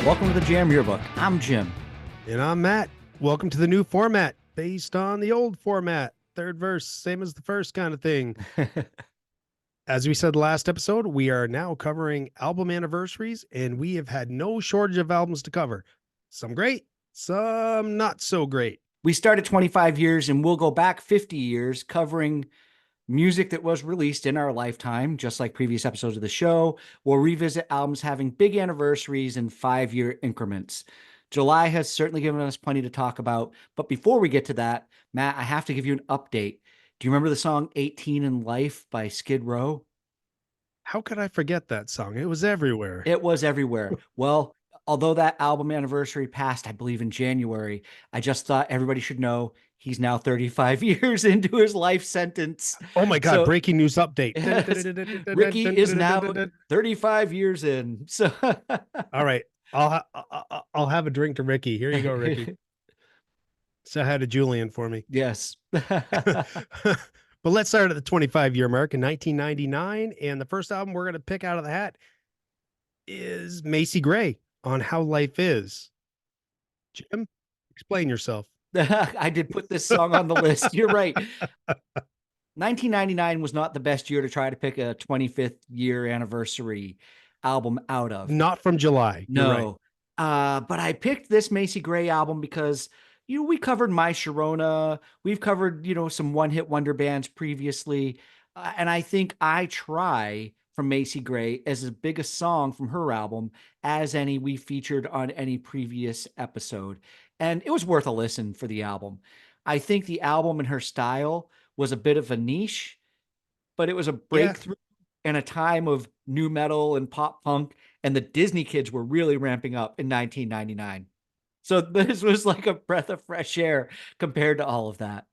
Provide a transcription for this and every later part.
Welcome to the Jam Yearbook. I'm Jim. And I'm Matt. Welcome to the new format based on the old format. Third verse, same as the first kind of thing. As we said last episode, we are now covering album anniversaries, and we have had no shortage of albums to cover. Some great, some not so great. We started 25 years and we'll go back 50 years covering music that was released in our lifetime, just like previous episodes of the show. We'll revisit albums having big anniversaries in 5-year increments. July has certainly given us plenty to talk about. But before we get to that, Matt, I have to give you an update. Do you remember the song 18 in Life by Skid Row? How could I forget that song? It was everywhere. It was everywhere. Well, although that album anniversary passed, I believe in January, I just thought everybody should know he's now 35 years into his life sentence. Oh my God, So, breaking news update. yes, Ricky is now 35 years in. So all right, I'll have a drink to Ricky. Here you go, Ricky. So I had a Julian for me. Yes. But let's start at the 25-year mark in 1999. And the first album we're going to pick out of the hat is Macy Gray on How Life Is. Jim, explain yourself. I did put this song on the list. You're right. 1999 was not the best year to try to pick a 25th year anniversary album out of. Not from July. No. Right. But I picked this Macy Gray album because, we covered My Sharona. We've covered, some one-hit wonder bands previously. And I think I Try from Macy Gray as big a song from her album as any we featured on any previous episode. And it was worth a listen for the album. I think the album and her style was a bit of a niche, but it was a breakthrough in a time of nu metal and pop punk. And the Disney kids were really ramping up in 1999. So this was like a breath of fresh air compared to all of that.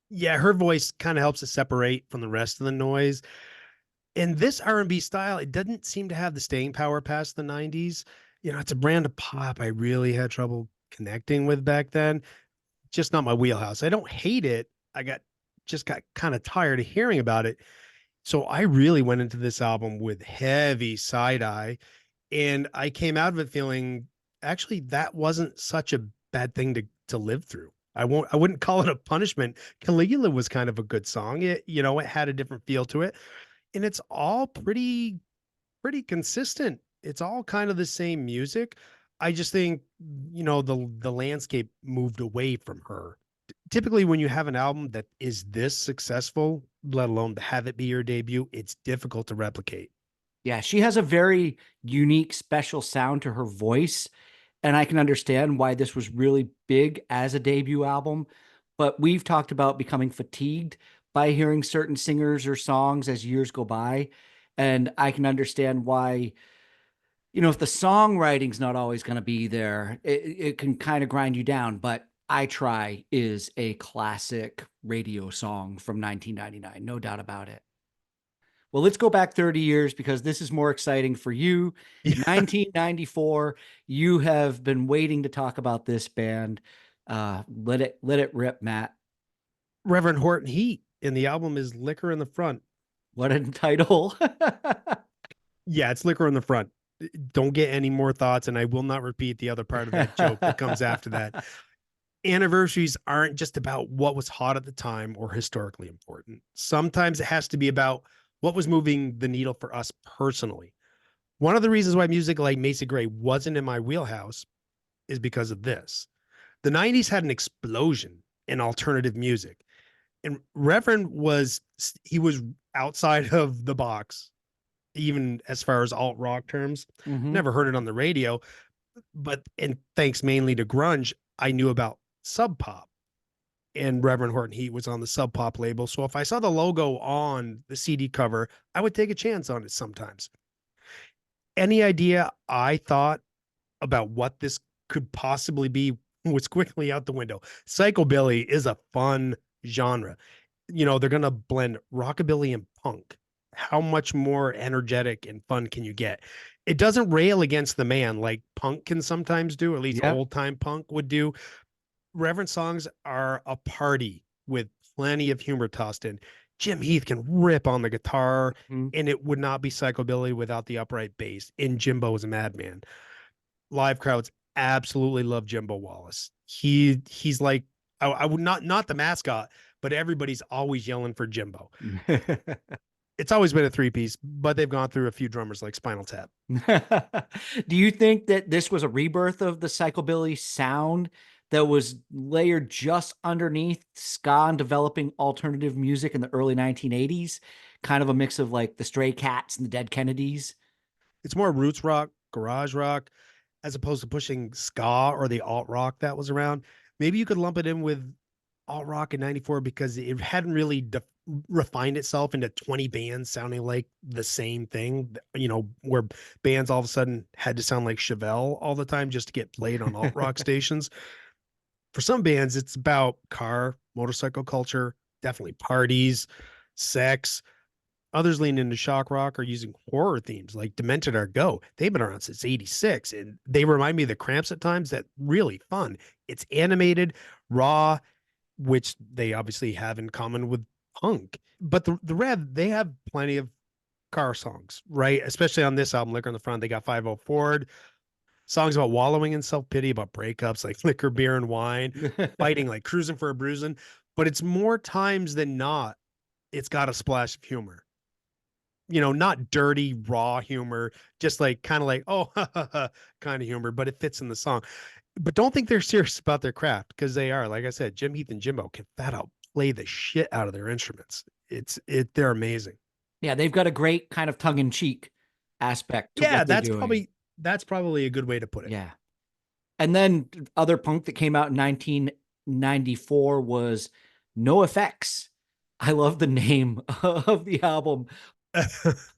Yeah, her voice kind of helps to separate from the rest of the noise. In this R&B style, it doesn't seem to have the staying power past the 90s. It's a brand of pop I really had trouble connecting with back then. Just not my wheelhouse. I don't hate it. I got kind of tired of hearing about it. So I really went into this album with heavy side eye, and I came out of it feeling actually that wasn't such a bad thing to live through. I wouldn't call it a punishment. Caligula was kind of a good song. It had a different feel to it, and it's all pretty consistent. It's all kind of the same music. I just think, the landscape moved away from her. Typically, when you have an album that is this successful, let alone to have it be your debut, it's difficult to replicate. Yeah, she has a very unique, special sound to her voice. And I can understand why this was really big as a debut album. But we've talked about becoming fatigued by hearing certain singers or songs as years go by. And I can understand why, if the songwriting's not always going to be there, it can kind of grind you down. But I Try is a classic radio song from 1999, no doubt about it. Well, let's go back 30 years because this is more exciting for you. Yeah. 1994, you have been waiting to talk about this band. Let it rip, Matt. Reverend Horton Heat, and the album is Liquor in the Front. What a title. Yeah, it's Liquor in the Front. Don't get any more thoughts, and I will not repeat the other part of that joke that comes after that. Anniversaries aren't just about what was hot at the time or historically important. Sometimes it has to be about what was moving the needle for us personally. One of the reasons why music like Macy Gray wasn't in my wheelhouse is because of this. The 90s had an explosion in alternative music. And Reverend was outside of the box, even as far as alt rock terms. Mm-hmm. Never heard it on the radio, and thanks mainly to grunge, I knew about Sub Pop. And Reverend Horton Heat was on the Sub Pop label. So if I saw the logo on the CD cover, I would take a chance on it sometimes. Any idea I thought about what this could possibly be was quickly out the window. Psychobilly is a fun genre. They're going to blend rockabilly and punk. How much more energetic and fun can you get? It doesn't rail against the man like punk can sometimes do, or at least Yep. old time punk would do. Reverend songs are a party with plenty of humor tossed in. Jim Heath can rip on the guitar, Mhm. and it would not be psychobilly without the upright bass. And Jimbo is a madman. Live crowds absolutely love Jimbo Wallace. He's like I would not the mascot, but everybody's always yelling for Jimbo. It's always been a three piece, but they've gone through a few drummers like Spinal Tap. Do you think that this was a rebirth of the psychobilly sound that was layered just underneath ska and developing alternative music in the early 1980s? Kind of a mix of like the Stray Cats and the Dead Kennedys. It's more roots rock, garage rock, as opposed to pushing ska or the alt rock that was around. Maybe you could lump it in with alt rock in 94 because it hadn't really refined itself into 20 bands sounding like the same thing, where bands all of a sudden had to sound like Chevelle all the time just to get played on alt rock stations. For some bands, it's about car, motorcycle culture, definitely parties, sex. Others lean into shock rock or using horror themes like Demented Are Go. They've been around since 86 and they remind me of the Cramps at times. That really fun. It's animated, raw, which they obviously have in common with punk. But the Rev, they have plenty of car songs, right? Especially on this album, Liquor on the Front, they got 50 Ford, songs about wallowing in self-pity, about breakups like Liquor, Beer, and Wine, fighting like Cruising for a Bruising. But it's more times than not, it's got a splash of humor. Not dirty, raw humor, just like kind of like, oh, kind of humor, but it fits in the song. But don't think they're serious about their craft because they are. Like I said, Jim Heath and Jimbo can flat out play the shit out of their instruments. They're amazing. Yeah, they've got a great kind of tongue in cheek aspect to Yeah, what they're doing. that's probably a good way to put it. Yeah. And then other punk that came out in 1994 was No Effects. I love the name of the album,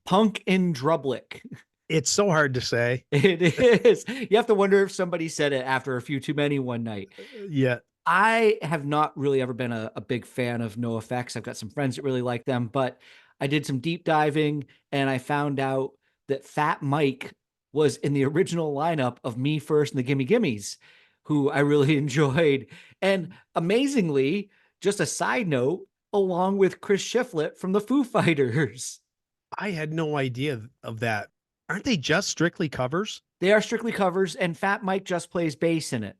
Punk in Drublic. It's so hard to say. It is. You have to wonder if somebody said it after a few too many one night. Yeah. I have not really ever been a big fan of No Effects. I've got some friends that really like them, but I did some deep diving and I found out that Fat Mike was in the original lineup of Me First and the Gimme Gimmes, who I really enjoyed. And amazingly, just a side note, along with Chris Shiflett from the Foo Fighters. I had no idea of that. Aren't they just strictly covers? They are strictly covers, and Fat Mike just plays bass in it.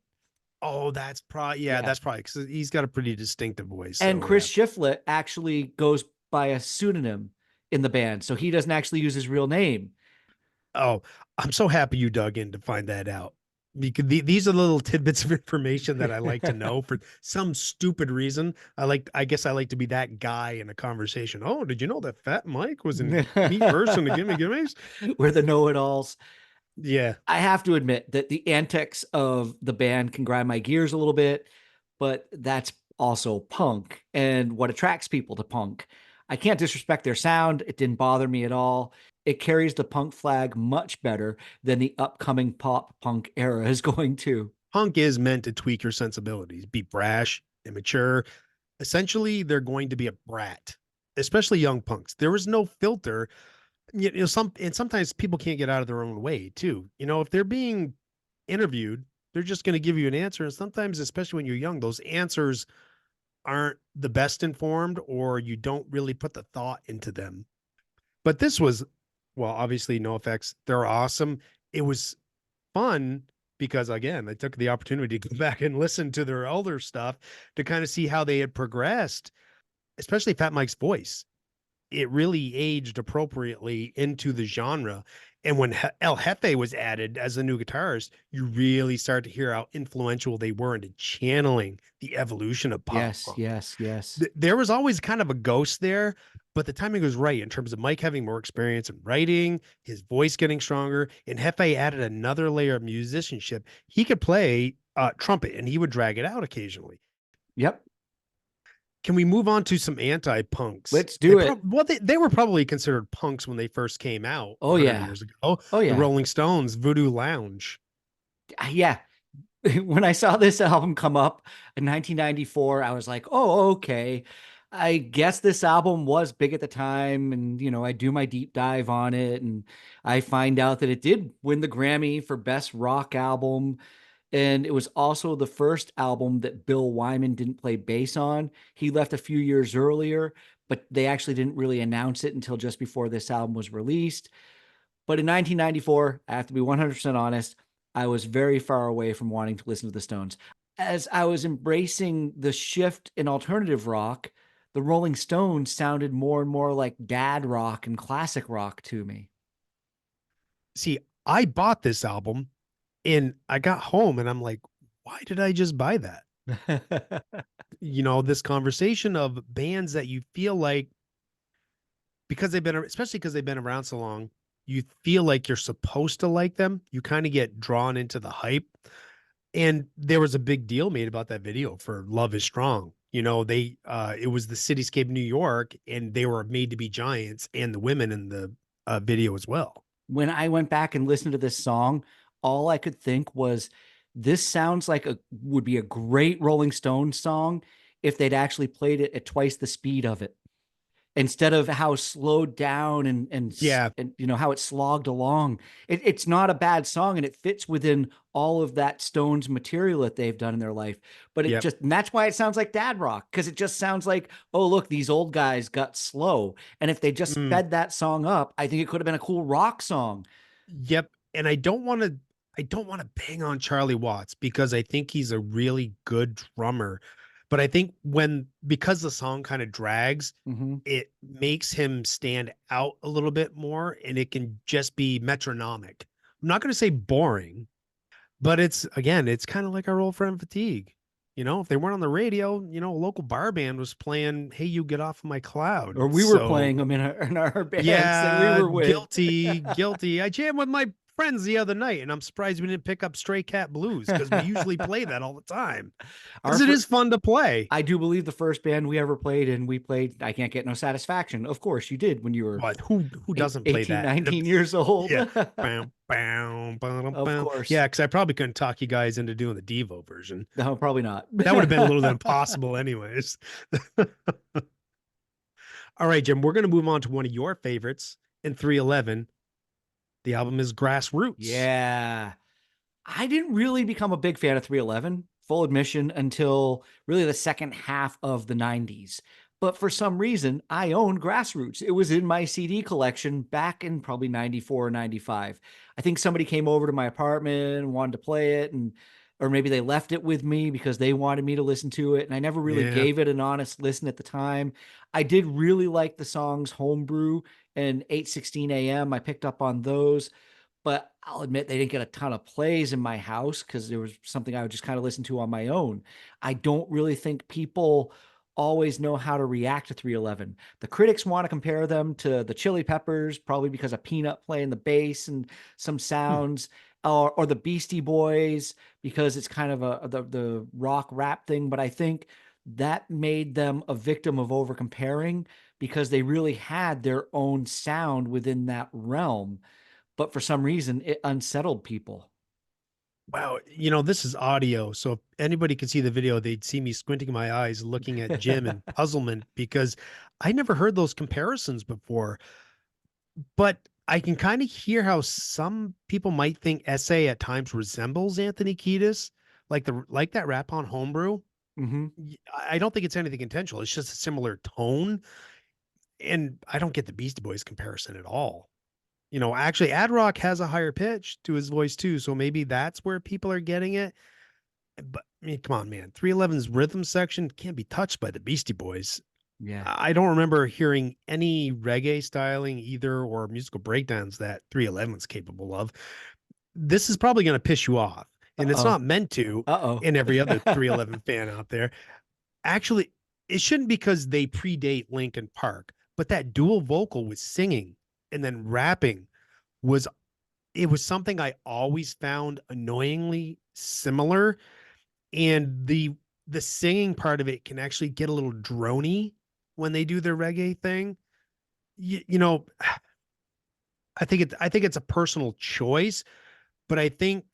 Oh, Yeah. that's probably because he's got a pretty distinctive voice. And So yeah. Chris Shiflett actually goes by a pseudonym in the band. So he doesn't actually use his real name. Oh, I'm so happy you dug in to find that out. Because these are little tidbits of information that I like to know for some stupid reason. I guess I like to be that guy in a conversation. Oh, did you know that Fat Mike was in Me First and the Gimme Gimmes? We're the know-it-alls. Yeah. I have to admit that the antics of the band can grind my gears a little bit, but that's also punk and what attracts people to punk. I can't disrespect their sound. It didn't bother me at all. It carries the punk flag much better than the upcoming pop punk era is going to. Punk is meant to tweak your sensibilities, be brash, immature. Essentially, they're going to be a brat, especially young punks. There is no filter. Sometimes people can't get out of their own way too. If they're being interviewed, they're just going to give you an answer. And sometimes, especially when you're young, those answers aren't the best informed, or you don't really put the thought into them. But this was, well, obviously, no effects. They're awesome. It was fun because, again, I took the opportunity to go back and listen to their older stuff to kind of see how they had progressed, especially Fat Mike's voice. It really aged appropriately into the genre. And when El Jefe was added as a new guitarist, you really start to hear how influential they were into channeling the evolution of pop Yes, punk. yes, yes. There was always kind of a ghost there, but the timing was right in terms of Mike having more experience in writing, his voice getting stronger, and Jefe added another layer of musicianship. He could play trumpet and he would drag it out occasionally. Yep. Can we move on to some anti-punks? Let's do it. They were probably considered punks when they first came out Oh, 100 yeah. years ago. Oh, The yeah. Rolling Stones, Voodoo Lounge. Yeah. When I saw this album come up in 1994, I was like, oh, okay. I guess this album was big at the time, and I do my deep dive on it, and I find out that it did win the Grammy for Best Rock Album. And it was also the first album that Bill Wyman didn't play bass on. He left a few years earlier, but they actually didn't really announce it until just before this album was released. But in 1994, I have to be 100% honest, I was very far away from wanting to listen to the Stones. As I was embracing the shift in alternative rock, the Rolling Stones sounded more and more like dad rock and classic rock to me. See, I bought this album and I got home and I'm like, why did I just buy that? This conversation of bands that you feel like, because they've been, especially because they've been around so long, you feel like you're supposed to like them. You kind of get drawn into the hype. And there was a big deal made about that video for Love is Strong. It was the cityscape of New York, and they were made to be giants, and the women in the video as well. When I went back and listened to this song, all I could think was this sounds like a would be a great Rolling Stones song if they'd actually played it at twice the speed of it, instead of how slowed down Yeah. and how it slogged along. It's not a bad song, and it fits within all of that Stones material that they've done in their life. But Yep. and that's why it sounds like dad rock, because it just sounds like, oh look, these old guys got slow. And if they just Mm, sped that song up, I think it could have been a cool rock song. yep. And I don't want to bang on Charlie Watts because I think he's a really good drummer. But I think because the song kind of drags, Mm-hmm. it makes him stand out a little bit more, and it can just be metronomic. I'm not going to say boring, but it's kind of like our old friend Fatigue. If they weren't on the radio, a local bar band was playing "Hey, You Get Off of My Cloud." Or we were So playing them in our bands that we yeah, were with. guilty. I jammed with my friends the other night, and I'm surprised we didn't pick up Stray Cat Blues because we usually play that all the time Our because it is fun to play. I do believe the first band we ever played, and we played I Can't Get No Satisfaction. Of course you did when you were But who doesn't play 18, that? 19 years old. Yeah. Bow, bow, bow, Of bow. course. Yeah, because I probably couldn't talk you guys into doing the Devo version. No, probably not. That would have been a little impossible, anyways. All right, Jim, we're going to move on to one of your favorites in 311. The album is Grassroots. Yeah. I didn't really become a big fan of 311, full admission, until really the second half of the 90s. But for some reason, I owned Grassroots. It was in my CD collection back in probably 94 or 95. I think somebody came over to my apartment and wanted to play it, or maybe they left it with me because they wanted me to listen to it. And I never really Yeah. gave it an honest listen at the time. I did really like the songs Homebrew and 8:16 a.m. I picked up on those, but I'll admit they didn't get a ton of plays in my house because there was something I would just kind of listen to on my own. I don't really think people always know how to react to 311. The critics want to compare them to the Chili Peppers, probably because of Peanut playing the bass and some Hmm. sounds, or the Beastie Boys because it's kind of the rock rap thing. But I think that made them a victim of over comparing because they really had their own sound within that realm, but for some reason it unsettled people. Wow. This is audio. So if anybody could see the video, they'd see me squinting my eyes, looking at Jim in puzzlement because I never heard those comparisons before. But I can kind of hear how some people might think SA at times resembles Anthony Kiedis, like that rap on Homebrew. Hmm. I don't think it's anything intentional. It's just a similar tone. And I don't get the Beastie Boys comparison at all. Actually, Ad Rock has a higher pitch to his voice too. So maybe that's where people are getting it. But I mean, come on, man. 311's rhythm section can't be touched by the Beastie Boys. Yeah. I don't remember hearing any reggae styling either or musical breakdowns that 311's capable of. This is probably going to piss you off, and it's Uh-oh. not meant to, Uh-oh. and every other 311 fan out there. Actually, it shouldn't because they predate Linkin Park, but that dual vocal with singing and then rapping was it was something I always found annoyingly similar. And the singing part of it can actually get a little drony when they do their reggae thing. You know, I think it's a personal choice, but I think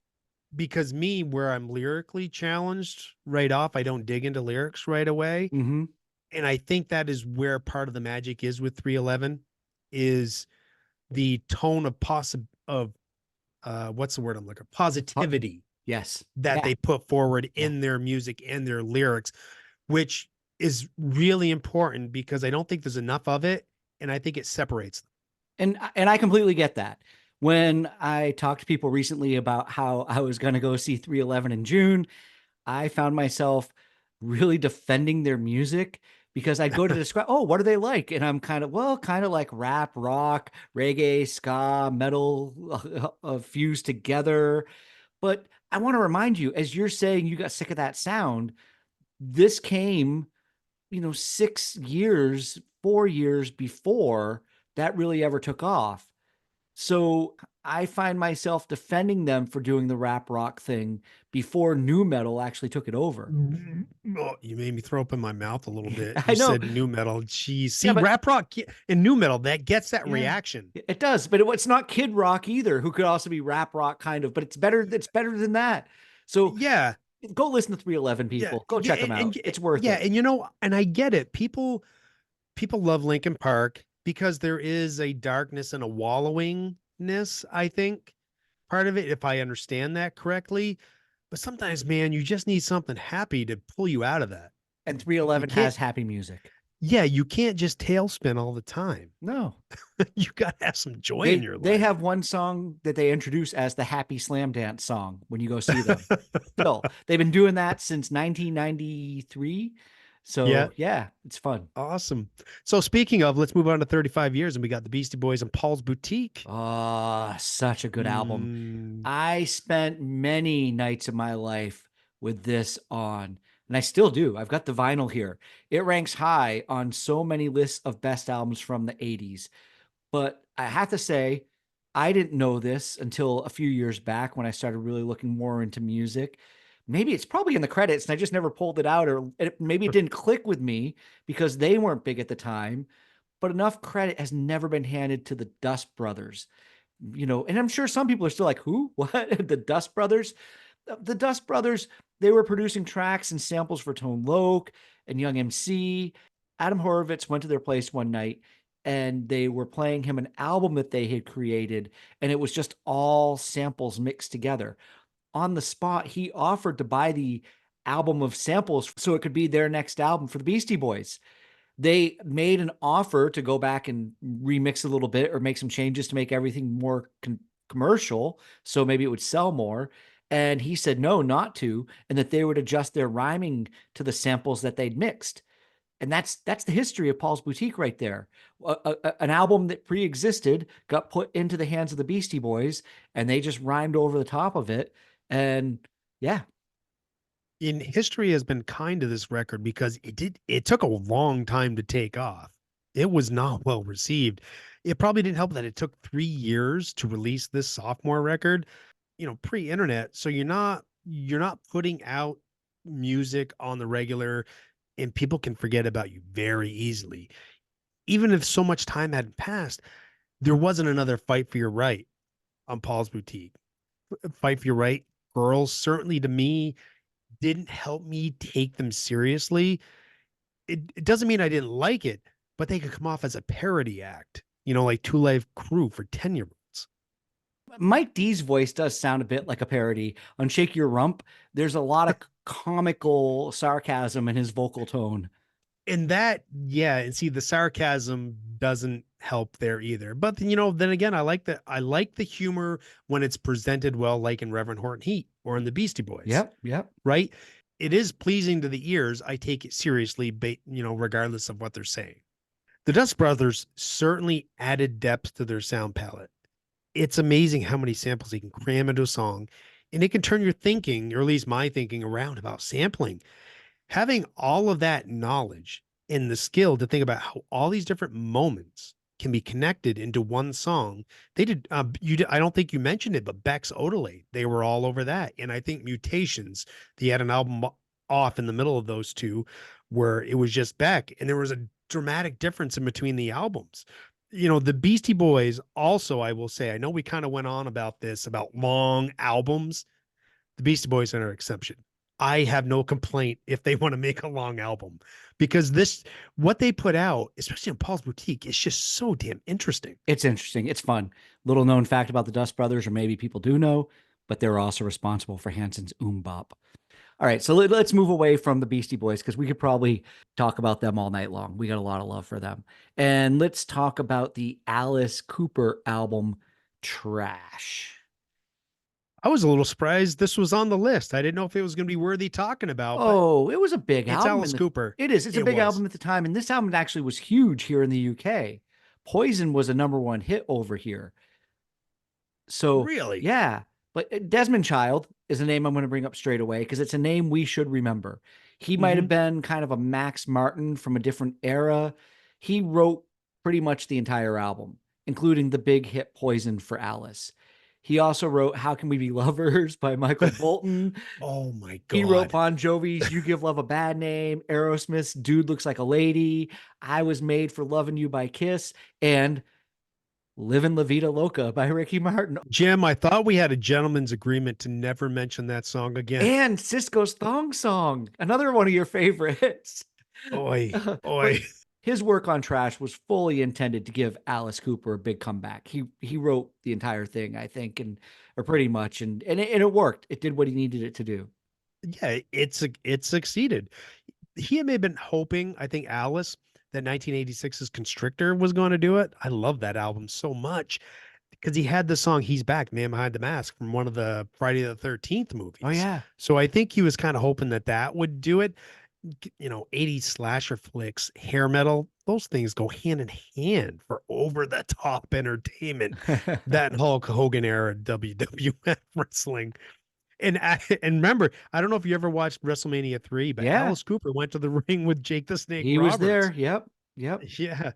because me, where I'm lyrically challenged right off, I don't dig into lyrics right away. Hmm. And I think that is where part of the magic is with 311 is the tone of what's the word I'm looking for? Uh, Positivity Yes. that Yeah. they put forward Yeah. in their music and their lyrics, which is really important because I don't think there's enough of it. And I think it separates them. And I completely get that. When I talked to people recently about how I was going to go see 311 in June, I found myself really defending their music because I'd go to describe, oh, what are they like? And I'm kind of, well, kind of like rap, rock, reggae, ska, metal, fused together. But I want to remind you, as you're saying you got sick of that sound, this came, 6 years, 4 years before that really ever took off. So I find myself defending them for doing the rap rock thing before new metal actually took it over. Oh, you made me throw up in my mouth a little bit. I You know. said new metal. Geez. Yeah, See, but rap rock and new metal, that gets that yeah, reaction. it does. But it's not kid rock either, who could also be rap rock kind of, but it's better. It's better than that. So Yeah. go listen to 311 Yeah. people. Go Yeah. check them out. It's worth Yeah. it. And and I get it. People love Linkin Park because there is a darkness and a wallowingness, I think, part of it, if I understand that correctly. But sometimes, man, you just need something happy to pull you out of that. And You 311 can't, has happy music. yeah, you can't just tailspin all the time. No. You got to have some joy in They your they life. have one song that they introduce as the Happy Slam Dance song when you go see them. Still, they've been doing that since 1993. Yeah. So yeah, it's fun. Awesome. So speaking of, let's move on to 35 years, and we got the Beastie Boys and Paul's Boutique. Oh, such a good album. Mm, I spent many nights of my life with this on, and I still do. I've got the vinyl here. It ranks high on so many lists of best albums from the 80s. But I have to say, I didn't know this until a few years back when I started really looking more into music. Maybe it's probably in the credits and I just never pulled it out, or maybe it didn't click with me because they weren't big at the time. But enough credit has never been handed to the Dust Brothers. And I'm sure some people are still like, who? What? The Dust Brothers? The Dust Brothers, they were producing tracks and samples for Tone Loc and Young MC. Adam Horovitz went to their place one night and they were playing him an album that they had created, and it was just all samples mixed together. On the spot, he offered to buy the album of samples so it could be their next album for the Beastie Boys. They made an offer to go back and remix a little bit or make some changes to make everything more commercial, so maybe it would sell more. And he said no, not to, and that they would adjust their rhyming to the samples that they'd mixed. And that's the history of Paul's Boutique right there. An album that pre-existed got put into the hands of the Beastie Boys, and they just rhymed over the top of it. And yeah, in history has been kind to this record because it took a long time to take off. It was not well received. It probably didn't help that it took 3 years to release this sophomore record, pre-internet. So you're not putting out music on the regular, and people can forget about you very easily. Even if so much time had passed, there wasn't another Fight for Your Right on Paul's Boutique. Fight for Your Right, Girls, certainly to me, didn't help me take them seriously. It doesn't mean I didn't like it, but they could come off as a parody act, like Two Live Crew for 10-year-olds. Mike D's voice does sound a bit like a parody. On Shake Your Rump, there's a lot of comical sarcasm in his vocal tone. And that, yeah, and see the sarcasm doesn't help there either. But then again, I like the humor when it's presented well, like in Reverend Horton Heat or in the Beastie Boys, Yep, yep. right? It is pleasing to the ears. I take it seriously, regardless of what they're saying. The Dust Brothers certainly added depth to their sound palette. It's amazing how many samples he can cram into a song, and it can turn your thinking, or at least my thinking, around about sampling. Having all of that knowledge and the skill to think about how all these different moments can be connected into one song. They did, I don't think you mentioned it, but Beck's Odelay, they were all over that. And I think Mutations, they had an album off in the middle of those two where it was just Beck, and there was a dramatic difference in between the albums. The Beastie Boys also, I will say, I know we kind of went on about this, about long albums. The Beastie Boys are an exception. I have no complaint if they want to make a long album, because this, what they put out, especially on Paul's Boutique, is just so damn interesting. It's interesting. It's fun. Little known fact about the Dust Brothers, or maybe people do know, but they were also responsible for Hanson's Bop. All right, so let's move away from the Beastie Boys because we could probably talk about them all night long. We got a lot of love for them. And let's talk about the Alice Cooper album, Trash. I was a little surprised this was on the list. I didn't know if it was going to be worthy talking about, but Oh, it was a big it's album. Alice Cooper. It is. It's a It big was. album at the time. And this album actually was huge here in the UK. Poison was a number one hit over here. So, Really? yeah. But Desmond Child is a name I'm going to bring up straight away because it's a name we should remember. He might have Hmm. been kind of a Max Martin from a different era. He wrote pretty much the entire album, including the big hit Poison for Alice. He also wrote How Can We Be Lovers by Michael Bolton. Oh my He wrote God. Bon Jovi's You Give Love a Bad Name, Aerosmith's Dude Looks Like a Lady, I Was Made for Loving You by Kiss, and Livin' La Vida Loca by Ricky Martin. Jim, I thought we had a gentleman's agreement to never mention that song again. And Cisco's Thong Song, another one of your favorites. Oi, But oi. his work on Trash was fully intended to give Alice Cooper a big comeback. He wrote the entire thing, I think, and or pretty much, and it worked. It did what he needed it to do. Yeah, it succeeded. He may have been hoping, I think, Alice, that 1986's Constrictor was going to do it. I love that album so much because he had the song He's Back, Man Behind the Mask from one of the Friday the 13th Oh movies. yeah. So I think he was kind of hoping that that would do it. 80s slasher flicks, hair metal, those things go hand in hand for over the top entertainment. That Hulk Hogan era WWF wrestling. And remember, I don't know if you ever watched WrestleMania 3, but Yeah, Alice Cooper went to the ring with Jake the Snake he was Roberts. there. Yep. Yep. Yeah.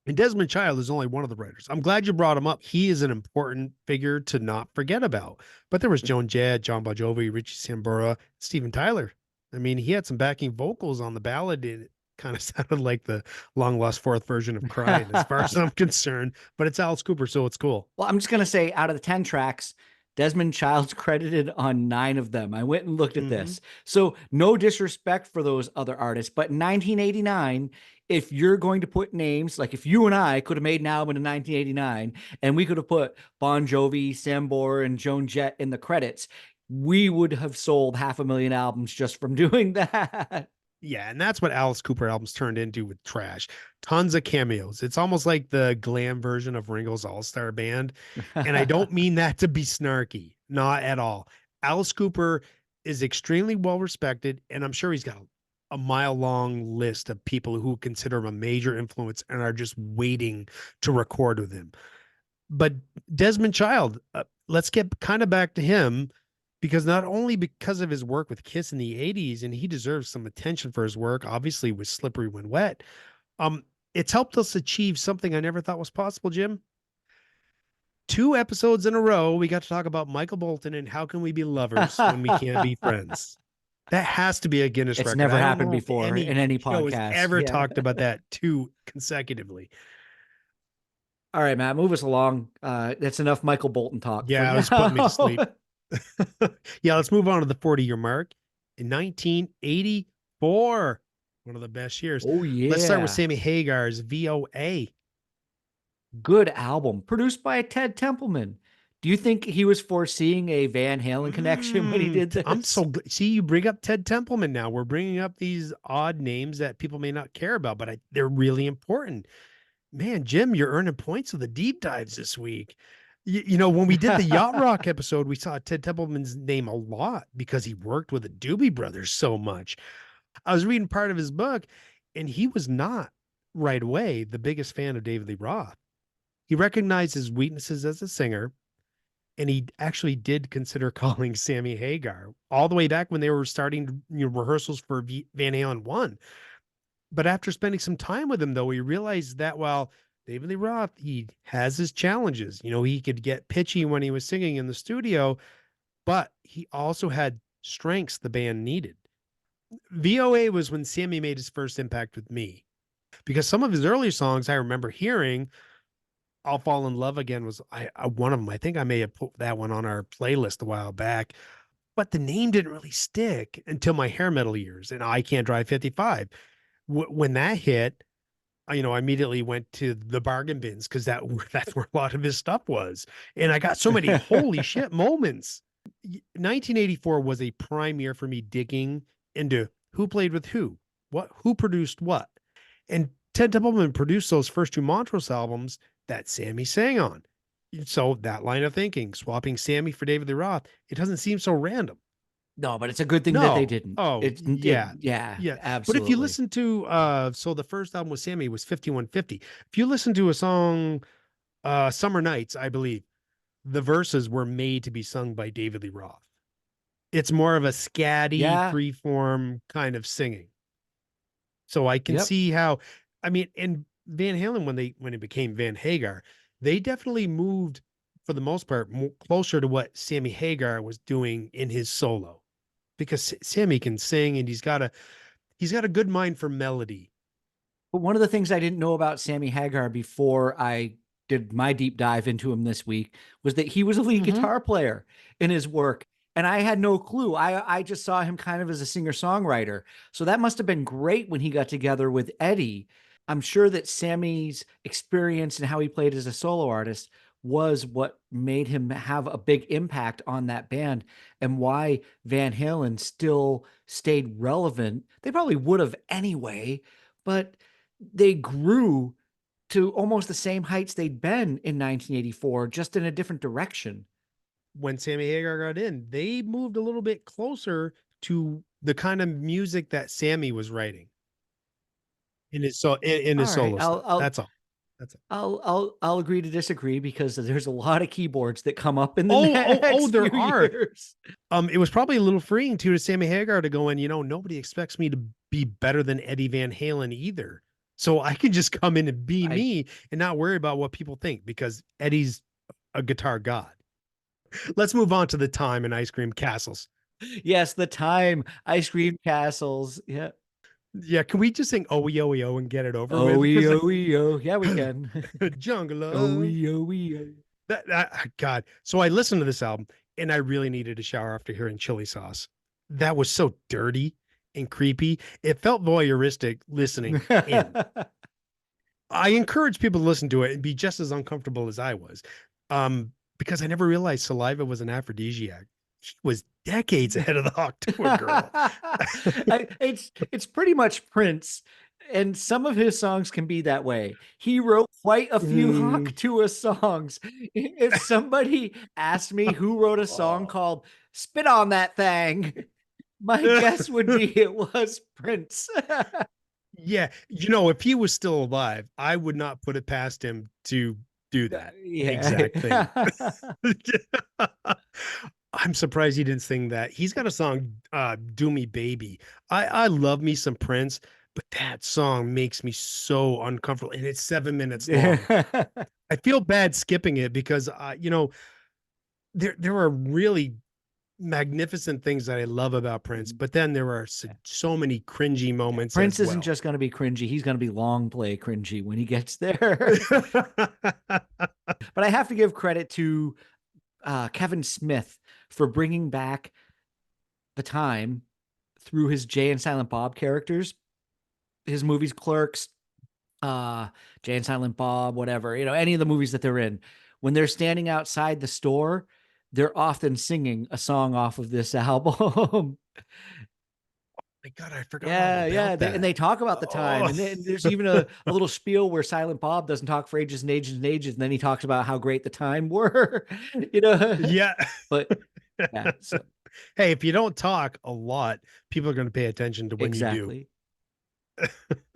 And Desmond Child is only one of the writers. I'm glad you brought him up. He is an important figure to not forget about. But there was Joan Jett, John Bon Jovi, Richie Sambora, Steven Tyler. I mean, he had some backing vocals on the ballad. It kind of sounded like the long lost fourth version of Crying, as far as I'm concerned. But it's Alice Cooper, so it's cool. Well, I'm just gonna say, out of the 10 tracks, Desmond Child's credited on 9 of them. I went and looked at Hmm. this. So no disrespect for those other artists, but in 1989, if you're going to put names, like if you and I could have made an album in 1989 and we could have put Bon Jovi, Sambor, and Joan Jett in the credits, we would have sold 500,000 albums just from doing that. Yeah, and that's what Alice Cooper albums turned into with Trash. Tons of cameos. It's almost like the glam version of Ringo's All-Star Band. And I don't mean that to be snarky, not at all. Alice Cooper is extremely well respected, and I'm sure he's got a mile-long list of people who consider him a major influence and are just waiting to record with him. But Desmond Child, let's get kind of back to him, because not only because of his work with Kiss in the 80s, and he deserves some attention for his work, obviously with Slippery When Wet, it's helped us achieve something I never thought was possible, Jim. 2 episodes in a row, we got to talk about Michael Bolton and how can we be lovers when we can't be friends. That has to be a Guinness It's record. never I don't happened know if before any in any show has podcast. ever Yeah. talked about that 2 consecutively. All right, Matt, move us along. That's enough Michael Bolton talk for Yeah, I was putting me to sleep. Yeah, let's move on to the 40-year mark. In 1984, one of the best years. Oh Let's start with yeah. Sammy Hagar's VOA. Good album produced by Ted Templeman. Do you think he was foreseeing a Van Halen connection when he did this? I'm so see, you bring up Ted Templeman now. We're bringing up these odd names that people may not care about, but they're really important. Man, Jim, you're earning points with the deep dives this week. When we did the Yacht Rock episode, we saw Ted Templeman's name a lot because he worked with the Doobie Brothers so much. I was reading part of his book, and he was not right away the biggest fan of David Lee Roth. He recognized his weaknesses as a singer, and he actually did consider calling Sammy Hagar all the way back when they were starting rehearsals for Van Halen 1. But after spending some time with him, though, he realized that while David Lee Roth, he has his challenges. He could get pitchy when he was singing in the studio, but he also had strengths the band needed. VOA was when Sammy made his first impact with me, because some of his earlier songs I remember hearing. I'll Fall in Love Again was one of them. I think I may have put that one on our playlist a while back. but the name didn't really stick until my hair metal years and I Can't Drive 55. When that hit, I immediately went to the bargain bins because that's where a lot of his stuff was. And I got so many holy shit moments. 1984 was a prime year for me digging into who played with who produced what. And Ted Templeman produced those first two Montrose albums that Sammy sang on. So that line of thinking, swapping Sammy for David Lee Roth, it doesn't seem so random. No, but it's a good thing that they No. didn't. Oh, yeah. Yeah, Yeah. But if you absolutely. listen to so the first album with Sammy was 5150. If you listen to a song Summer Nights, I believe, the verses were made to be sung by David Lee Roth. It's more of a scatty Yeah. freeform kind of singing. So I can Yep. see how, I mean, and Van Halen when it became Van Hagar, they definitely moved for the most part closer to what Sammy Hagar was doing in his solo, because Sammy can sing and he's got a good mind for melody. But one of the things I didn't know about Sammy Hagar before I did my deep dive into him this week was that he was a lead Mm-hmm. guitar player in his work. And I had no clue. I just saw him kind of as a singer songwriter. So that must have been great when he got together with Eddie. I'm sure that Sammy's experience and how he played as a solo artist was what made him have a big impact on that band and why Van Halen still stayed relevant. They probably would have anyway, but they grew to almost the same heights they'd been in 1984, just in a different direction. When Sammy Hagar got in, they moved a little bit closer to the kind of music that Sammy was writing in his All right, solo stuff. That's all. That's all. I'll agree to disagree because there's a lot of keyboards that come up in the Oh, next few there are. years. It was probably a little freeing too to Sammy Hagar to go in, nobody expects me to be better than Eddie Van Halen either. So I can just come in and be I me and not worry about what people think because Eddie's a guitar god. Let's move on to the time and ice cream castles. Yes, the time ice cream castles. Yeah. Yeah, can we just sing "Oh and get it over Oh with? we Because oh we oh. Yeah, we can. Jungle Oh Love. we oh we oh. God. So I listened to this album and I really needed a shower after hearing Chili Sauce. That was so dirty and creepy. It felt voyeuristic listening in. I encourage people to listen to it and be just as uncomfortable as I was. Because I never realized saliva was an aphrodisiac. She was decades ahead of the Hawk Tour girl. It's pretty much Prince, and some of his songs can be that way. He wrote quite a few Mm. Hawk Tuah songs. If somebody asked me who wrote a song Oh. called "Spit on That Thing," my guess would be it was Prince. Yeah, if he was still alive, I would not put it past him to do that exact thing. Yeah. I'm surprised he didn't sing that. He's got a song, "Do Me Baby." I love me some Prince, but that song makes me so uncomfortable, and it's 7 minutes long. I feel bad skipping it because, there are really magnificent things that I love about Prince, but then there are so many cringy moments Prince as isn't well. just going to be cringy. He's going to be long play cringy when he gets there. But I have to give credit to Kevin Smith for bringing back the time through his Jay and Silent Bob characters, his movies, Clerks, Jay and Silent Bob, whatever, any of the movies that they're in. When they're standing outside the store, they're often singing a song off of this album. My God, I forgot all Yeah, yeah. about And that. they talk about the time. Oh, And then there's even a little spiel where Silent Bob doesn't talk for ages and ages and ages. And then he talks about how great the time were, you know. yeah. But yeah, so Hey, if you don't talk a lot, people are going to pay attention to when you do. exactly.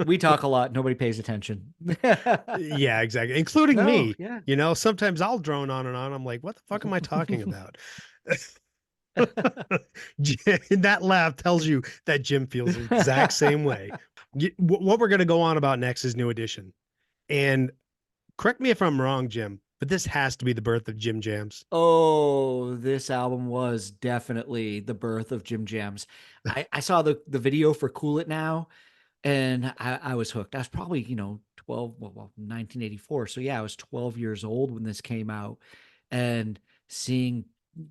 We talk a lot, nobody pays attention. Yeah, exactly. Including No, me. yeah. Sometimes I'll drone on and on. I'm like, what the fuck am I talking about? And that laugh tells you that Jim feels the exact same way. What we're going to go on about next is New Edition. And correct me if I'm wrong, Jim, but this has to be the birth of Jim Jams. Oh, this album was definitely the birth of Jim Jams. I saw the video for Cool It Now, and I was hooked. I was probably, 12, 1984. So yeah, I was 12 years old when this came out, and seeing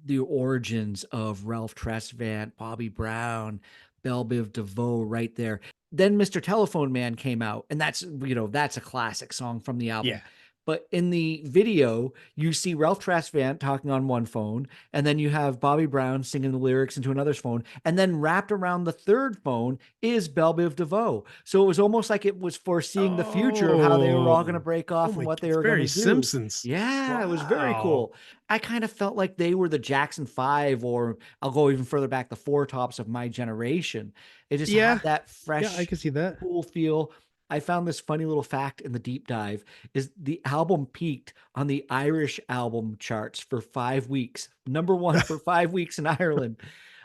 the origins of Ralph Tresvant, Bobby Brown, Belle Biv DeVoe right there. Then Mr. Telephone Man came out, and that's a classic song from the album. Yeah. But in the video, you see Ralph Tresvant talking on one phone, and then you have Bobby Brown singing the lyrics into another phone, and then wrapped around the third phone is Belle Biv DeVoe. So it was almost like it was foreseeing the future of how they were all going to Oh, break oh off and my, what they it's were going to very do. Simpsons. Yeah, it was very Wow. cool. I kind of felt like they were the Jackson Five, or I'll go even further back, the Four Tops of my generation. It just Yeah. had that Yeah, I fresh, can see that. cool feel. I found this funny little fact in the deep dive is the album peaked on the Irish album charts for 5 weeks, number one for 5 weeks in Ireland.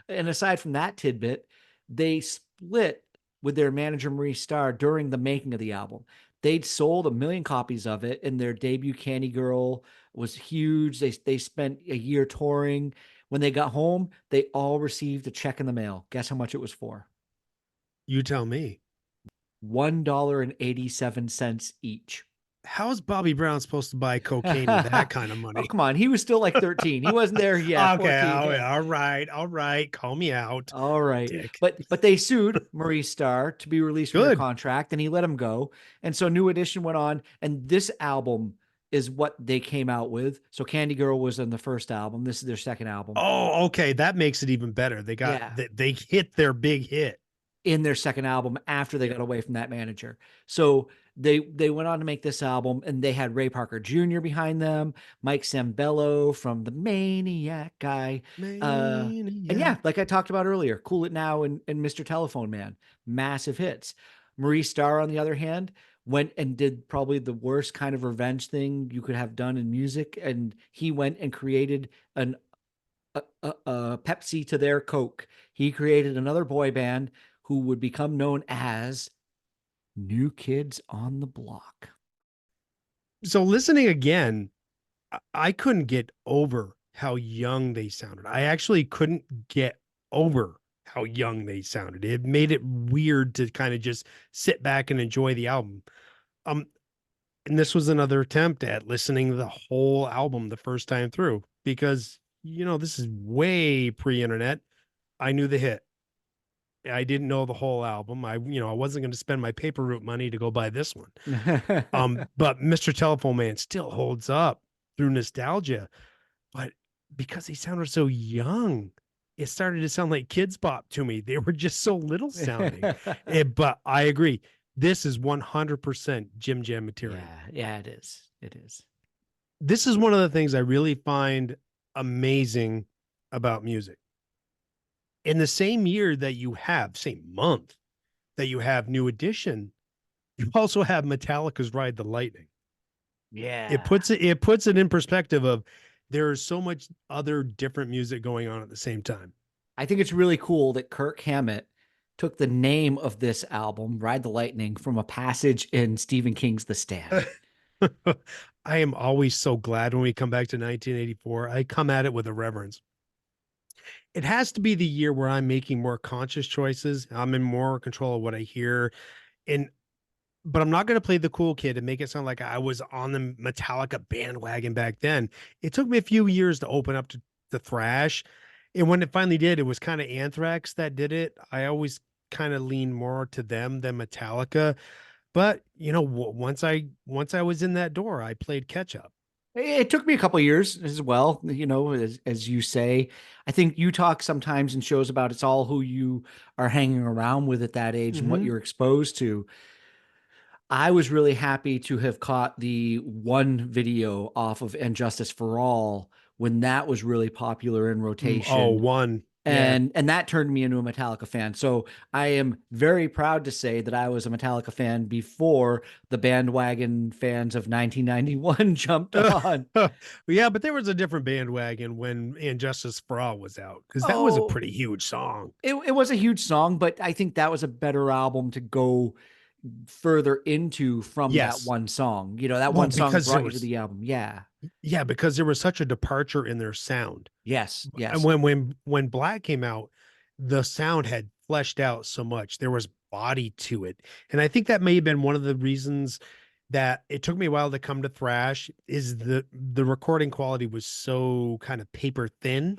And aside from that tidbit, they split with their manager Marie Starr during the making of the album. They'd sold 1 million copies of it, and their debut Candy Girl was huge. They spent a year touring. When they got home, they all received a check in the mail. Guess how much it was for? You tell me. $1.87 each. How is Bobby Brown supposed to buy cocaine with that kind of Oh, money? come on. He was still like 13. He wasn't there yet. Okay, 14. Yeah. all right, all right. Call me out, All right. dick. But they sued Maurice Starr to be released from their Good. contract, and he let him go. And so New Edition went on, and this album is what they came out with. So Candy Girl was in the first album. This is their second album. Oh, okay. That makes it even better. Yeah. They hit their big hit. In their second album after they Yeah. got away from that manager. So they went on to make this album, and they had Ray Parker Jr. behind them, Mike Sambello from the Maniac Guy. And yeah, Maniac. like I talked about earlier, Cool It Now and Mr. Telephone Man, massive hits. Maurice Starr, on the other hand, went and did probably the worst kind of revenge thing you could have done in music. And he went and created a Pepsi to their Coke. He created another boy band who would become known as New Kids on the Block. So listening again, I couldn't get over how young they sounded. I actually couldn't get over how young they sounded. It made it weird to kind of just sit back and enjoy the album. Um, and this was another attempt at listening to the whole album the first time through because this is way pre-internet. I knew the hit. I didn't know the whole album. I wasn't going to spend my paper route money to go buy this one. But Mr. Telephone Man still holds up through nostalgia. But because they sounded so young, it started to sound like Kids Bop to me. They were just so little sounding. But I agree. This is 100% Jim Jam material. Yeah, it is. It is. This is one of the things I really find amazing about music. In the same year that same month that you have New Edition, you also have Metallica's Ride the Lightning. Yeah. It puts it in perspective of there's so much other different music going on at the same time. I think it's really cool that Kirk Hammett took the name of this album, Ride the Lightning, from a passage in Stephen King's The Stand. I am always so glad when we come back to 1984. I come at it with a reverence. It has to be the year where I'm making more conscious choices. I'm in more control of what I hear. But I'm not going to play the cool kid and make it sound like I was on the Metallica bandwagon back then. It took me a few years to open up to the thrash. And when it finally did, it was kind of Anthrax that did it. I always kind of leaned more to them than Metallica. But, once I was in that door, I played catch up. It took me a couple of years as well, as you say. I think you talk sometimes in shows about it's all who you are hanging around with at that age and what you're exposed to. I was really happy to have caught the one video off of And Justice for All when that was really popular in Oh, rotation. one. Yeah. And that turned me into a Metallica fan. So I am very proud to say that I was a Metallica fan before the bandwagon fans of 1991 jumped on. Yeah, but there was a different bandwagon when And Justice for All was out because that was a Oh, pretty huge song. it was a huge song, but I think that was a better album to go further into from that Yes. one song. That Well, one song because brought you to the album. Yeah. Yeah, because there was such a departure in their sound. Yes. And Yes. when Black came out, the sound had fleshed out so much. There was body to it. And I think that may have been one of the reasons that it took me a while to come to thrash is the recording quality was so kind of paper thin.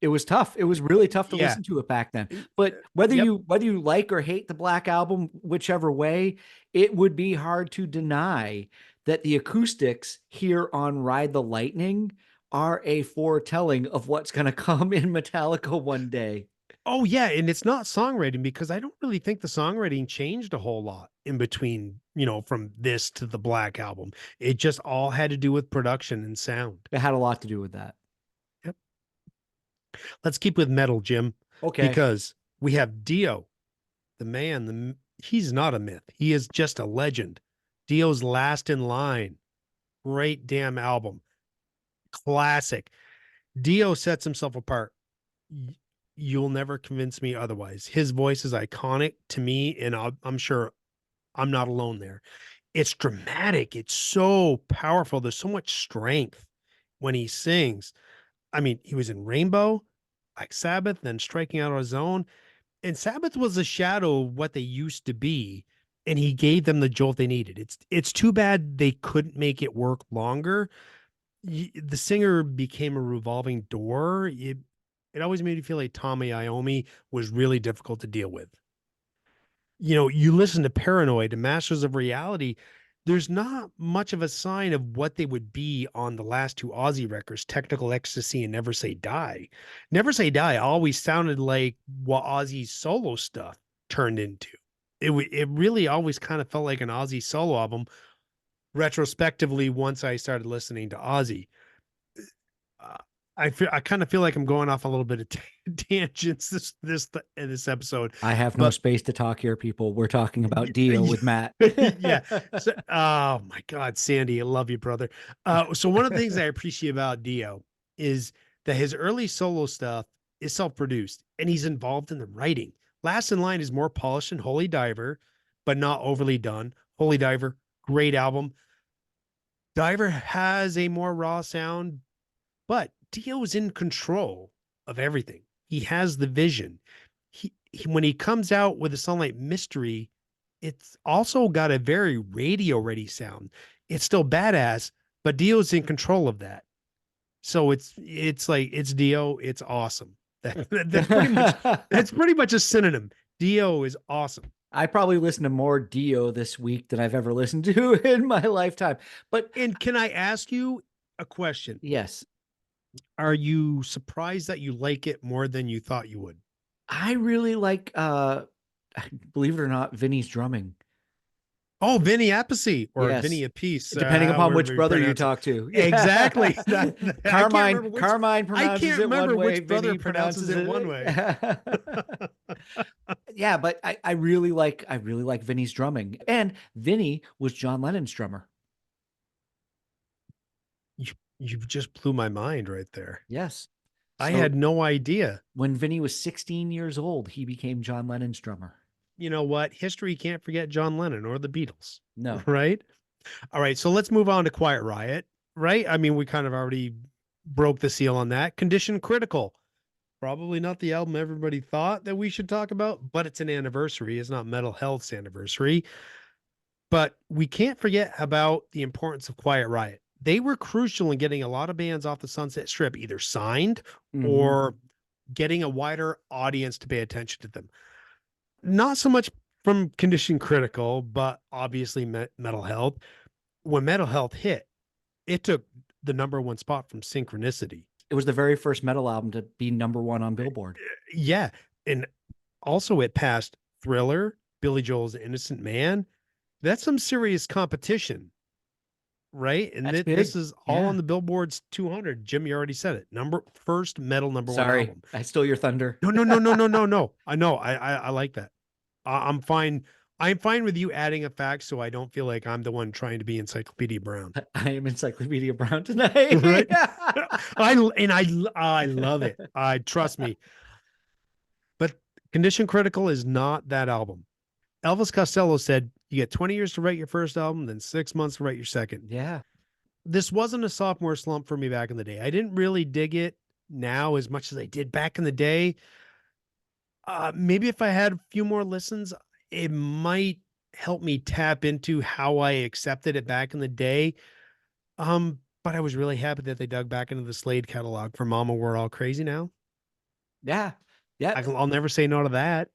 It was tough. It was really tough to Yeah. listen to it back then. But whether Yep. you like or hate the Black Album, whichever way, it would be hard to deny that the acoustics here on Ride the Lightning are a foretelling of what's going to come in Metallica one day. Oh yeah, and it's not songwriting because I don't really think the songwriting changed a whole lot in between, from this to the Black Album. It just all had to do with production and sound. It had a lot to do with that. Yep. Let's keep with metal, Jim, Okay. because we have Dio, the man. He's not a myth. He is just a legend. Dio's Last in Line. Great damn album. Classic. Dio sets himself apart. You'll never convince me otherwise. His voice is iconic to me, and I'm sure I'm not alone there. It's dramatic. It's so powerful. There's so much strength when he sings. I mean, he was in Rainbow, like Sabbath, then striking out on his own. And Sabbath was a shadow of what they used to be, and he gave them the jolt they needed. It's too bad they couldn't make it work longer. The singer became a revolving door. It always made me feel like Tommy Iommi was really difficult to deal with. You listen to Paranoid and Masters of Reality, there's not much of a sign of what they would be on the last two Ozzy records, Technical Ecstasy and Never Say Die. Never Say Die always sounded like what Ozzy's solo stuff turned into. It really always kind of felt like an Ozzy solo album retrospectively once I started listening to Ozzy. Uh, I kind of feel like I'm going off a little bit of tangents this episode, I have no but space to talk here, people. We're talking about Dio with Matt. yeah. So, oh my God, Sandy, I love you, brother. So one of the things I appreciate about Dio is that his early solo stuff is self-produced and he's involved in the writing. Last in Line is more polished than Holy Diver, but not overly done. Holy Diver, great album. Diver has a more raw sound, but Dio is in control of everything. He has the vision. When he comes out with a song like Mystery, it's also got a very radio ready sound. It's still badass, but Dio's in control of that. So it's like it's Dio. It's awesome. That's pretty much a synonym. Dio is awesome. I probably listened to more Dio this week than I've ever listened to in my lifetime. But And can I ask you a question? yes, Are you surprised that you like it more than you thought you would? I really like believe it or not, Vinny's drumming. Oh, Vinny Appice or Yes. Vinny Appice, Depending upon however which you brother you pronounce it. talk to. Exactly. Carmine I pronounces can't it one remember way. which brother Vinny pronounces it one way. Yeah, but I really like Vinny's drumming. And Vinny was John Lennon's drummer. You just blew my mind right there. Yes. I So had no idea. when Vinny was 16 years old, he became John Lennon's drummer. You know what? History can't forget John Lennon or the Beatles. No. Right? All right. So let's move on to Quiet Riot. Right? I mean, we kind of already broke the seal on that. Condition Critical. Probably not the album everybody thought that we should talk about, but it's an anniversary. It's not Metal Health's anniversary. But we can't forget about the importance of Quiet Riot. They were crucial in getting a lot of bands off the Sunset Strip, either signed or getting a wider audience to pay attention to them. Not so much from Condition Critical, but obviously Metal Health. When Metal Health hit, it took the number one spot from Synchronicity. It was the very first metal album to be number one on Billboard. Yeah. And also it passed Thriller, Billy Joel's Innocent Man. That's some serious competition, right? And this is all on the Billboard's 200. Jim, you already said it. First metal number one album. I stole your thunder. No. I know. I like that. I'm fine. I'm fine with you adding a fact so I don't feel like I'm the one trying to be Encyclopedia Brown. I am Encyclopedia Brown tonight. Right? I love it. Trust me. But Condition Critical is not that album. Elvis Costello said, you get 20 years to write your first album, then 6 months to write your second. Yeah. This wasn't a sophomore slump for me back in the day. I didn't really dig it now as much as I did back in the day. Maybe if I had a few more listens, it might helped me tap into how I accepted it back in the day. But I was really happy that they dug back into the Slade catalog for Mama We're All Crazy Now. Yeah. Yeah. I'll never say no to that.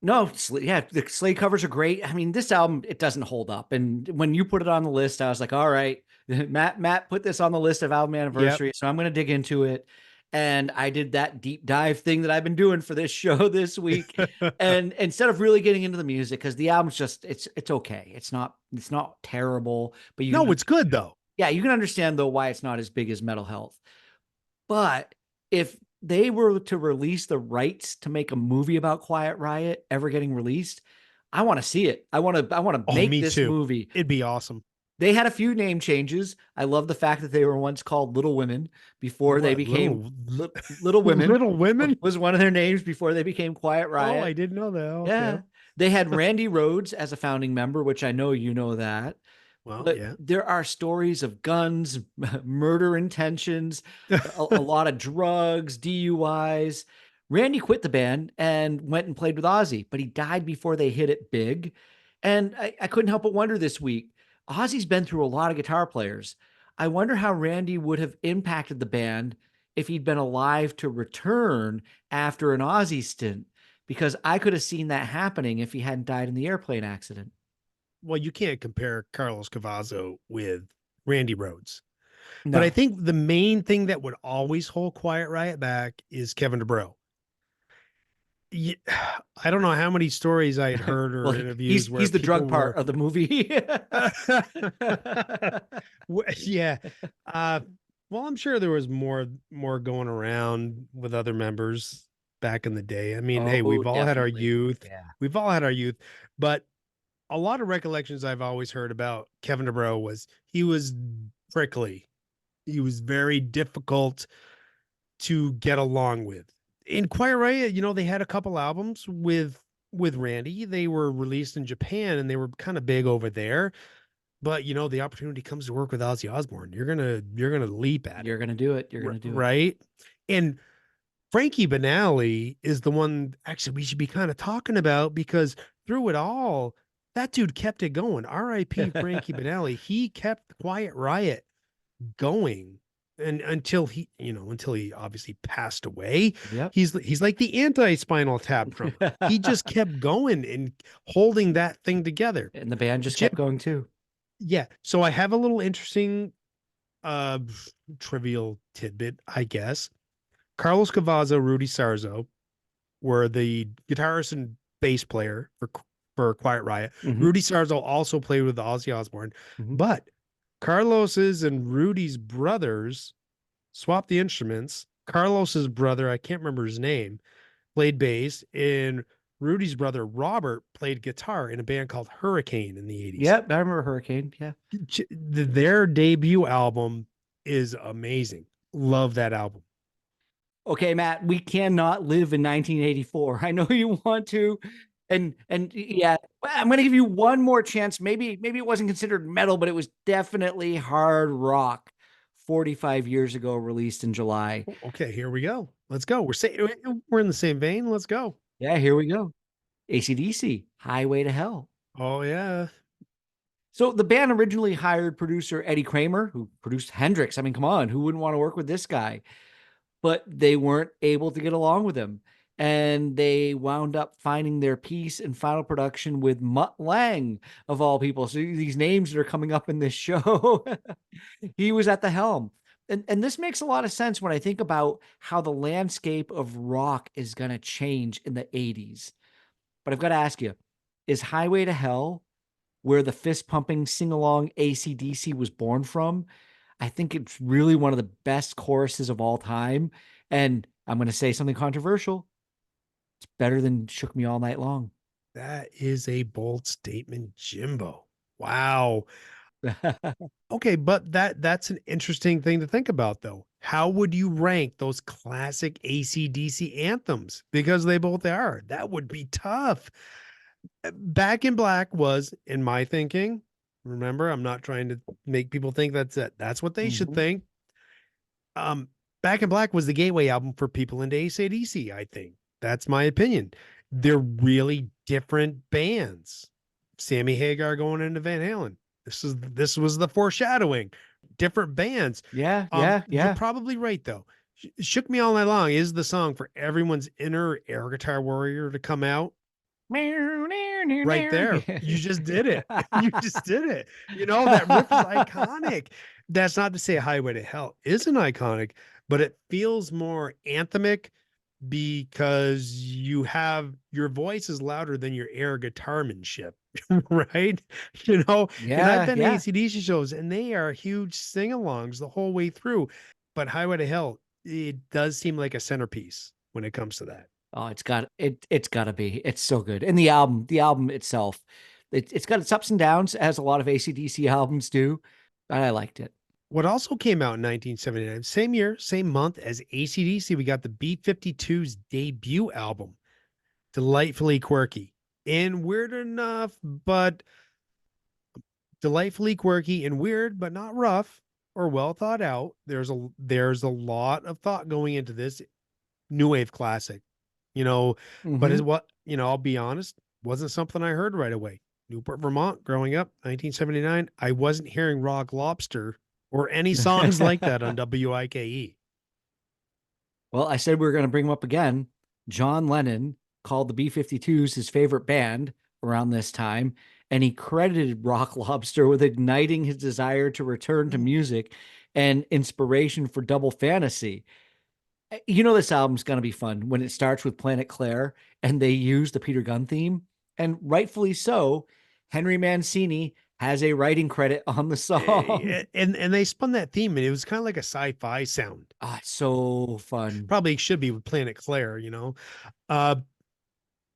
No, yeah, the Slade covers are great. I mean, this album, it doesn't hold up. And when you put it on the list, I was like, all right, Matt put this on the list of album Yep. anniversary. So I'm going to dig into it. And I did that deep dive thing that I've been doing for this show this week. And instead of really getting into the music, because the album's just, it's okay. It's not terrible, but you No, can, it's good though. yeah, you can understand though why it's not as big as Metal Health. But if they were to release the rights to make a movie about Quiet Riot ever getting released, I want to see it. I want to Oh, make me this too. movie. It'd be awesome. They had a few name changes. I love the fact that they were once called Little Women before they What became little Little Women little women? was one of their names before they became Quiet Oh, Riot. I didn't know that. Okay. Yeah. They had Randy Rhoads as a founding member, which I know you know that. Well, But yeah. there are stories of guns, murder intentions, a lot of drugs, DUIs. Randy quit the band and went and played with Ozzy, but he died before they hit it big. And I couldn't help but wonder this week, Ozzy's been through a lot of guitar players. I wonder how Randy would have impacted the band if he'd been alive to return after an Ozzy stint, because I could have seen that happening if he hadn't died in the airplane accident. Well, you can't compare Carlos Cavazo with Randy Rhoads. But I No. think the main thing that would always hold Quiet Riot back is Kevin DeBro. Yeah, I don't know how many stories I had heard Well, or interviews where he's the people drug part were, of the movie. yeah. Uh, well, I'm sure there was more going around with other members back in the day. I mean, hey, Oh, we've all had our definitely. youth. Yeah. We've all had our youth, but a lot of recollections I've always heard about Kevin DeBro was he was prickly. He was very difficult to get along with. In Quiet Riot, they had a couple albums with Randy. They were released in Japan and they were kind of big over there. But the opportunity comes to work with Ozzy Osbourne. You're gonna leap at You're it, gonna do it. You're gonna do it. right? And Frankie Banali is the one actually we should be kind of talking about because through it all, that dude kept it going. R.I.P. Frankie Banali. He kept Quiet Riot going and until he obviously passed away. Yep. He's like the anti-Spinal Tap drummer. He just kept going and holding that thing together. And the band just Jim, kept going too. yeah. So I have a little interesting uh trivial tidbit, I guess. Carlos Cavazo, Rudy Sarzo were the guitarist and bass player for Quiet Riot. Mhm. Rudy Sarzo also played with Ozzy Osbourne, Mhm. but Carlos's and Rudy's brothers swapped the instruments. Carlos's brother, I can't remember his name, played bass, and Rudy's brother Robert played guitar in a band called Hurricane in the 80s. Yep. I remember Hurricane. Yeah. Their debut album is amazing. Love that album. Okay, Matt, we cannot live in 1984. I know you want to. And yeah, I'm going to give you one more chance. Maybe it wasn't considered metal, but it was definitely hard rock. 45 years ago, released in July. Okay, here we go. Let's go. We're in the same vein. Let's go. Yeah, here we go. AC/DC, Highway to Hell. Oh yeah. So the band originally hired producer Eddie Kramer, who produced Hendrix. I mean, come on, who wouldn't want to work with this guy? But they weren't able to get along with him. And they wound up finding their peace in final production with Mutt Lang, of all people. So these names that are coming up in this show, he was at the helm. And this makes a lot of sense when I think about how the landscape of rock is going to change in the 80s. But I've got to ask you, is Highway to Hell where the fist pumping sing along AC/DC was born from? I think it's really one of the best choruses of all time. And I'm going to say something controversial. It's better than Shook Me All Night Long. That is a bold statement, Jimbo. Wow. Okay, but that's an interesting thing to think about though. How would you rank those classic AC/DC anthems? Because they both are. That would be tough. Back in Black was, in my thinking, remember, I'm not trying to make people think that's it. That's what they should Mhm. think. Back in Black was the gateway album for people into AC/DC, I think. That's my opinion. They're really different bands. Sammy Hagar going into Van Halen. This was the foreshadowing. Different bands. Yeah, You're yeah. probably right though. Shook Me All Night Long is the song for everyone's inner air guitar warrior to come out right there. You just did it. You just did it. You know, that riff is iconic. That's not to say Highway to Hell isn't iconic, but it feels more anthemic because you have your voice is louder than your air guitarmanship, right? You know, and I've Yeah, been to yeah. AC/DC shows and they are huge sing-alongs the whole way through. But Highway to Hell, it does seem like a centerpiece when it comes to that. Oh, it's gotta be. It's so good. And the album itself, it's got its ups and downs, as a lot of AC/DC albums do, but I liked it. What also came out in 1979, same year, same month as AC/DC, we got the B-52's debut album, Delightfully Quirky. And weird enough, but delightfully quirky and weird, but not rough or well thought out. There's a lot of thought going into this new wave classic, you know, but is Mhm. what, you know, I'll be honest, wasn't something I heard right away. Newport, Vermont, growing up, 1979, I wasn't hearing Rock Lobster or any songs like that on WIKE. Well, I said we were gonna bring him up again. John Lennon called the B-52s his favorite band around this time, and he credited Rock Lobster with igniting his desire to return to music and inspiration for Double Fantasy. You know this album's gonna be fun when it starts with Planet Claire and they use the Peter Gunn theme, and rightfully so. Henry Mancini has a writing credit on the song. And they spun that theme and it was kind of like a sci-fi sound. Ah, it's so fun. Probably should be with Planet Claire, you know. Uh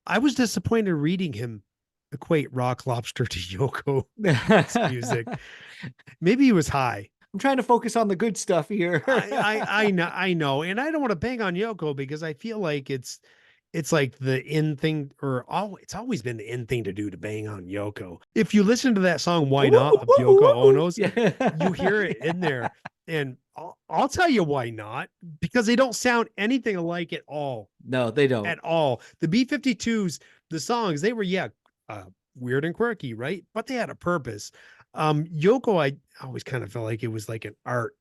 I was disappointed reading him equate Rock Lobster to Yoko's music. I'm Maybe he was high. trying to focus on the good stuff here. I know, and I don't want to bang on Yoko because I feel like it's like the in thing, or it's always been the in thing to do to bang on Yoko. If you listen to that song "Why Not" of Yoko Ono's, you hear it in there, and I'll tell you why not, because they don't sound anything alike at all. No, they don't. At all. The B-52s, the songs, they were, weird and quirky, right? But they had a purpose. Yoko, I always kind of felt like it was like an art,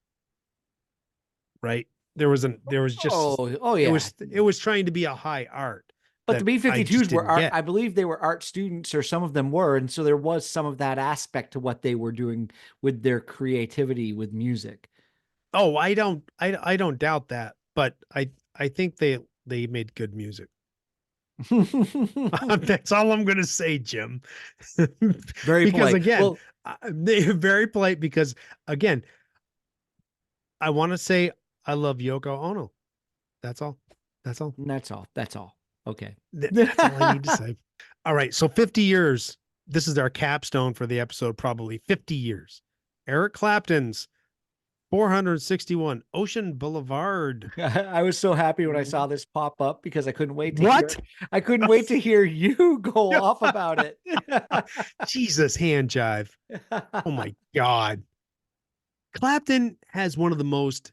right? There was just, Oh yeah. it was trying to be a high art But the that I just B-52s were didn't art. get. I believe they were art students, or some of them were, and so there was some of that aspect to what they were doing with their creativity with music. Oh, I don't doubt that, but I think they made good music. That's all I'm gonna say, Jim. Very Because polite. again, Well, they're very polite because again, I want to say I love Yoko Ono. That's all. That's all. that's all. That's all. Okay. That's all I need to say. All right. So 50 years. This is our capstone for the episode, probably 50 years. Eric Clapton's 461 Ocean Boulevard. I was so happy when I saw this pop up because I couldn't wait to What? hear. I couldn't wait to hear you go off about it. Jesus, hand jive. Oh my God. Clapton has one of the most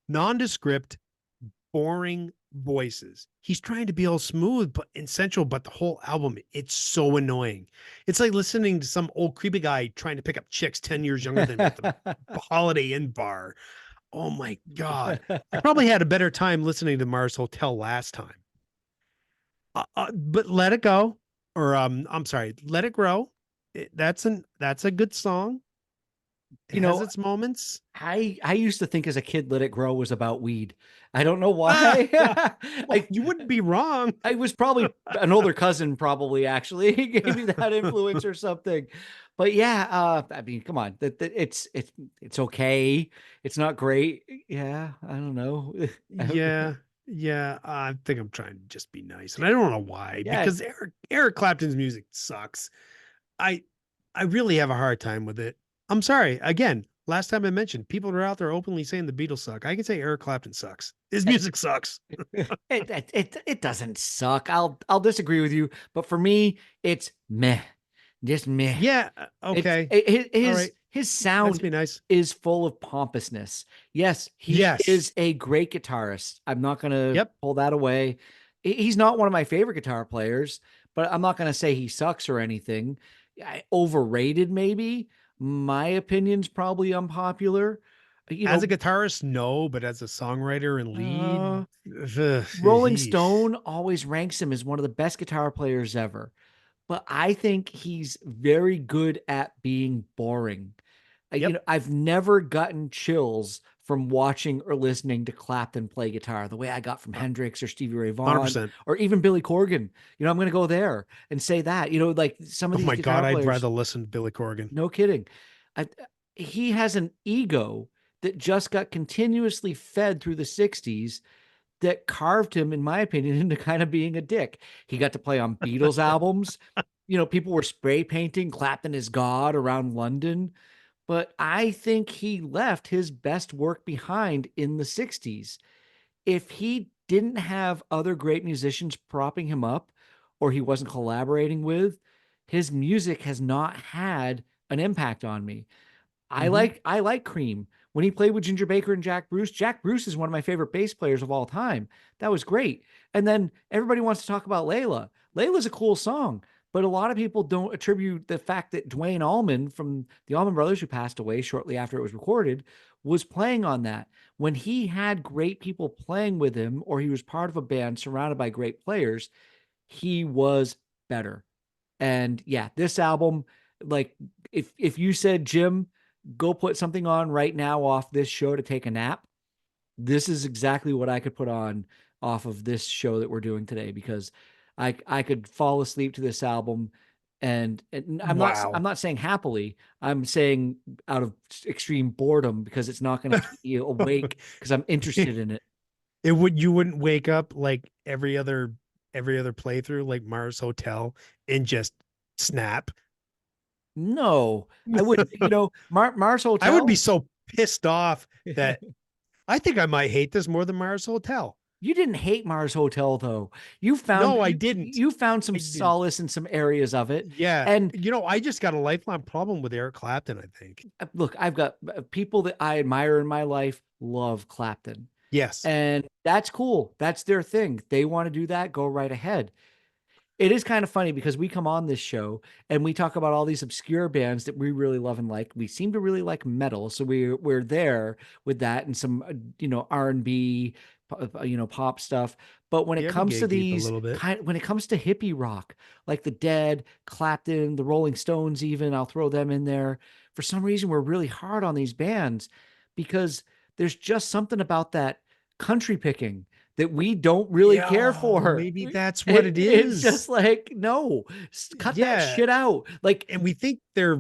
nondescript, boring voices. He's trying to be all smooth but essential, but the whole album, it's so annoying. It's like listening to some old creepy guy trying to pick up chicks 10 years younger than at the Holiday Inn bar. Oh my God. I probably had a better time listening to Mars Hotel last time. But Let It Go, or I'm sorry, Let It Grow. That's a good song. It You has know, its moments. I used to think as a kid Let It Grow was about weed. I don't know why. Well, you wouldn't be wrong. I was probably an older cousin, probably actually gave me that influence or something. But yeah, I mean, come on, it's okay. It's not great. Yeah, I don't know. Yeah, yeah. I think I'm trying to just be nice, and I don't know why. Yeah, Because Eric Clapton's music sucks. I I really have a hard time with it. I'm sorry. Again, last time I mentioned, people are out there openly saying the Beatles suck. I can say Eric Clapton sucks. His music sucks. it doesn't suck. I'll disagree with you, but for me, it's meh, just meh. Yeah. Okay. All right. His Let's sound be nice. is full of pompousness. Yes, he Yes. is a great guitarist. I'm not gonna Yep. pull that away. He's not one of my favorite guitar players, but I'm not gonna say he sucks or anything. overrated, maybe. My opinion's probably unpopular. You As a know, guitarist, no, but as a songwriter and lead, uh, Rolling he's Stone always ranks him as one of the best guitar players ever, but I think he's very good at being boring. yep, I've never gotten chills from watching or listening to Clapton play guitar the way I got from Hendrix or Stevie Ray Vaughan 100%. or even Billy Corgan. I'm going to go there and say that, like some of Oh these my God, guitar I'd players, rather listen to Billy Corgan. no kidding. I, he has an ego that just got continuously fed through the 60s that carved him, in my opinion, into kind of being a dick. He got to play on Beatles albums. People were spray painting Clapton as God around London, but I think he left his best work behind in the 60s. If he didn't have other great musicians propping him up or he wasn't collaborating with, his music has not had an impact on me. Hmm. I like Cream. When he played with Ginger Baker and Jack Bruce is one of my favorite bass players of all time. That was great. And then everybody wants to talk about Layla. Layla's a cool song, but a lot of people don't attribute the fact that Dwayne Allman from the Allman Brothers, who passed away shortly after it was recorded, was playing on that. When he had great people playing with him, or he was part of a band surrounded by great players, he was better. And yeah, this album, like if you said, Jim, go put something on right now off this show to take a nap, this is exactly what I could put on off of this show that we're doing today, because I could fall asleep to this album. And I'm Wow. not saying happily. I'm saying out of extreme boredom, because it's not going to keep you awake because I'm interested in it. It would you wouldn't wake up like every other playthrough like Mars Hotel and just snap. No, I wouldn't. Mars I would be Hotel. so pissed off that I think I might hate this more than Mars Hotel. You didn't hate Mars Hotel, though. You found No, I you didn't. you found some I didn't. solace in some areas of it. Yeah. And I just got a lifelong problem with Eric Clapton, I think. look, I've got people that I admire in my life love Clapton, Yes. and that's cool. That's their thing. They want to do that. Go right ahead. It is kind of funny because we come on this show and we talk about all these obscure bands that we really love and like. We seem to really like metal, so we're there with that and some R&B, pop stuff. But when it Yeah, we comes to gatekeep a these little bit. when it comes to hippie rock, like the Dead, Clapton, the Rolling Stones, even I'll throw them in there. For some reason, we're really hard on these bands because there's just something about that country picking that we don't really care Yeah, for. maybe that's what it It's is. just like, no, cut that Yeah. shit out. Like, And we think their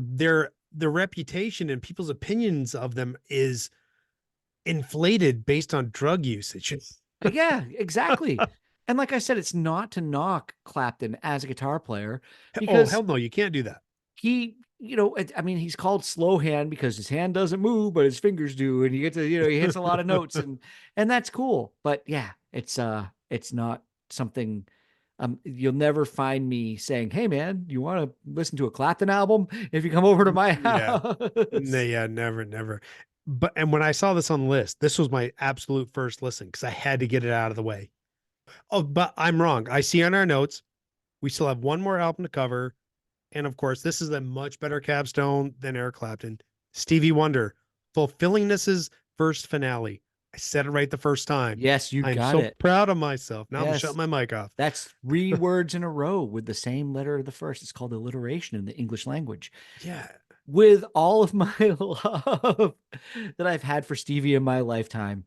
reputation and people's opinions of them is inflated based on drug usage. yeah, exactly. And like I said, it's not to knock Clapton as a guitar player, Oh, because hell no, you can't do that. he, I mean, he's called slow hand because his hand doesn't move, but his fingers do, and he gets to, he hits a lot of notes, and that's cool. But yeah, it's not something. You'll never find me saying, "Hey, man, you want to listen to a Clapton album if you come over to my Yeah. No, house?" yeah, never, never. But and when I saw this on the list, this was my absolute first listen because I had to get it out of the way. Oh, but I'm wrong. I see on our notes we still have one more album to cover. And of course, this is a much better capstone than Eric Clapton. Stevie Wonder, Fulfillingness's first finale. I said it right the first time. Yes, you I'm got so it. proud of myself. Now I'm gonna shut Yes, my mic off. that's 3 words in a row with the same letter of the first. It's called alliteration in the English language. Yeah. With all of my love that I've had for Stevie in my lifetime,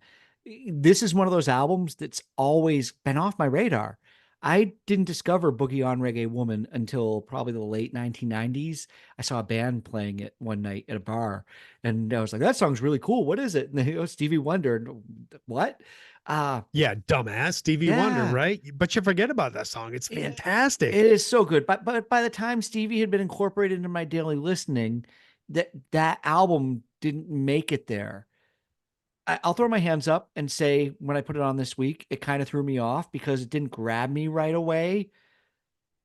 this is one of those albums that's always been off my radar. I didn't discover Boogie on Reggae Woman until probably the late 1990s. I saw a band playing it one night at a bar, and I was like, that song's really cool. What is it? And they go, Stevie Wonder. And, what? Uh, Yeah, dumbass Stevie Wonder, yeah, right? But you forget about that song. It's it, fantastic. it is so good. But by the time Stevie had been incorporated into my daily listening, that album didn't make it there. I'll throw my hands up and say when I put it on this week, it kind of threw me off because it didn't grab me right away.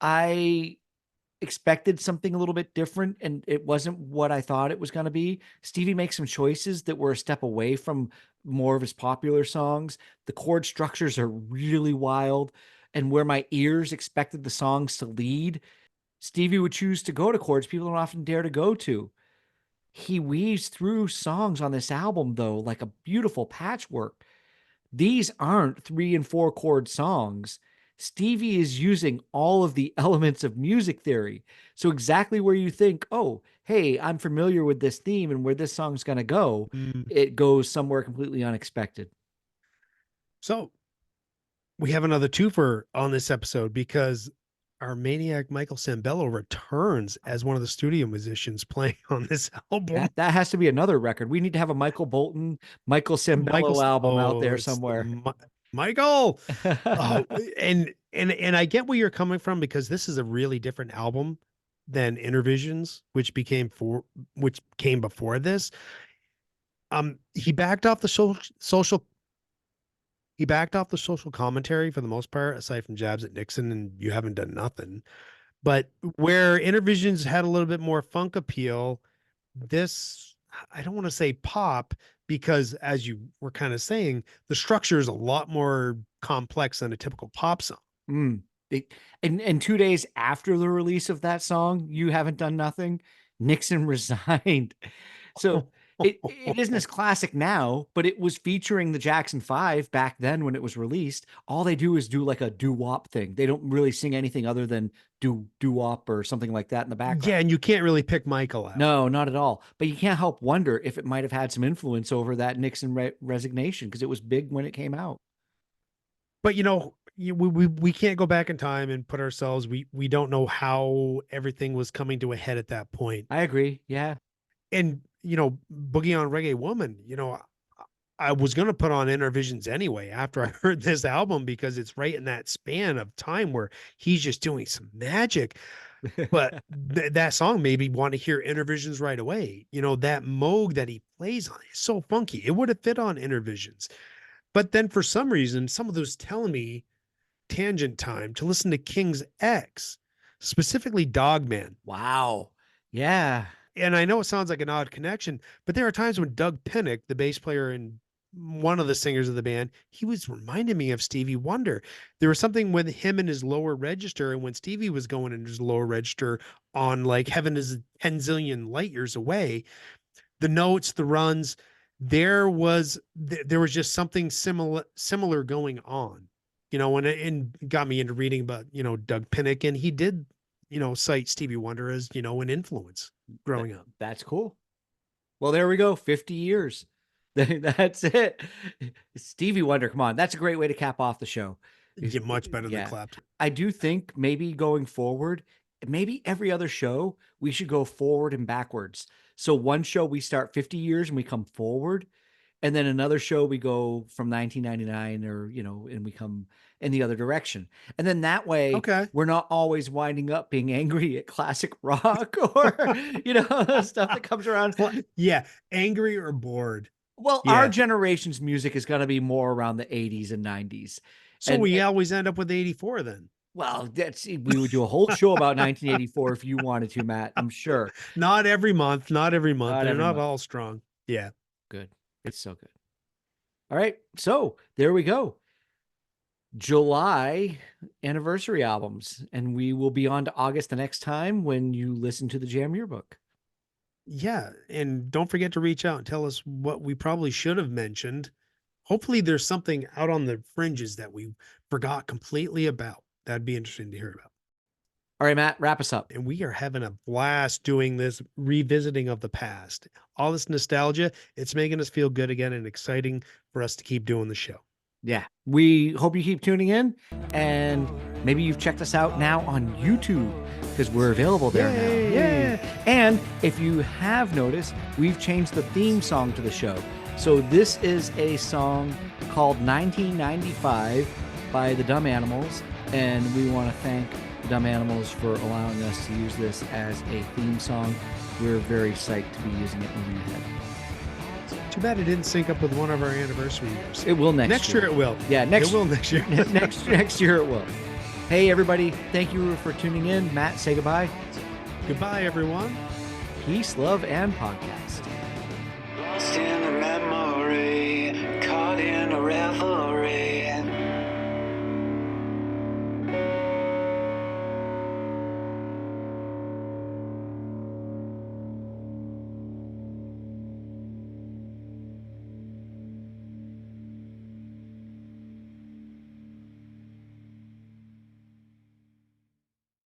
I expected something a little bit different, and it wasn't what I thought it was going to be. Stevie makes some choices that were a step away from more of his popular songs. The chord structures are really wild, and where my ears expected the songs to lead, Stevie would choose to go to chords people don't often dare to go to. He weaves through songs on this album, though, like a beautiful patchwork. These aren't 3 and 4 chord songs. Stevie is using all of the elements of music theory. So exactly where you think, oh, hey, I'm familiar with this theme and where this song's going to go, it goes somewhere completely unexpected. So we have another twofer on this episode because our maniac Michael Sambello returns as one of the studio musicians playing on this album. That has to be another record. We need to have a Michael Bolton, Michael Sambello album out there somewhere. Michael. Oh, and I get where you're coming from because this is a really different album than Intervisions, which came before this. He backed off the social commentary for the most part, aside from jabs at Nixon and You Haven't Done Nothing. But where Intervisions had a little bit more funk appeal, this, I don't want to say pop, because as you were kind of saying, the structure is a lot more complex than a typical pop song. And 2 days after the release of that song, You Haven't Done Nothing, Nixon resigned. So it isn't as classic now, but it was featuring the Jackson 5 back then when it was released. All they do is do like a doo-wop thing. They don't really sing anything other than doo-wop or something like that in the background. Yeah, and you can't really pick Michael out. No, not at all. But you can't help wonder if it might have had some influence over that Nixon resignation because it was big when it came out. But we can't go back in time and put ourselves. We don't know how everything was coming to a head at that point. I agree. Yeah. And Boogie on Reggae Woman, I was going to put on Intervisions anyway after I heard this album because it's right in that span of time where he's just doing some magic. But that song made me want to hear Intervisions right away. That Moog that he plays on is so funky. It would have fit on Intervisions. But then for some reason, some of those telling me tangent time to listen to King's X, specifically Dogman. Wow. Yeah. And I know it sounds like an odd connection, but there are times when Doug Pinnick, the bass player and one of the singers of the band, he was reminding me of Stevie Wonder. There was something with him in his lower register, and when Stevie was going in his lower register on like Heaven is 10 zillion light years away, the notes, the runs, there was just something similar going on, and got me into reading about, Doug Pinnick, and he did, cite Stevie Wonder as, an influence growing up. That's cool. Well, there we go. 50 years. That's it. Stevie Wonder. Come on. That's a great way to cap off the show. Yeah, much better than Clapton. I do think maybe going forward, maybe every other show, we should go forward and backwards. So one show we start 50 years and we come forward. And then another show we go from 1999 or, and we come in the other direction. And then that way, we're not always winding up being angry at classic rock or, stuff that comes around. Yeah. Angry or bored. Well, our generation's music is going to be more around the 80s and 90s. So we always end up with 84 then. Well, we would do a whole show about 1984 if you wanted to, Matt, I'm sure. Not every month. They're not all strong. Yeah. Good. It's so good. All right. So there we go. July anniversary albums. And we will be on to August the next time when you listen to the Jam Yearbook. Yeah. And don't forget to reach out and tell us what we probably should have mentioned. Hopefully there's something out on the fringes that we forgot completely about. That'd be interesting to hear about. All right, Matt, wrap us up. And we are having a blast doing this revisiting of the past. All this nostalgia, it's making us feel good again and exciting for us to keep doing the show. Yeah, we hope you keep tuning in, and maybe you've checked us out now on YouTube because we're available there now. Yeah. And if you have noticed, we've changed the theme song to the show. So this is a song called 1995 by the Dumb Animals, and we want to thank Dumb Animals for allowing us to use this as a theme song. We're very psyched to be using it moving ahead. Too bad it didn't sync up with one of our anniversary years. It will next year. It will. Yeah, it will next year. next year it will. Hey, everybody. Thank you for tuning in. Matt, say goodbye. Goodbye, everyone. Peace, love, and podcast. Lost in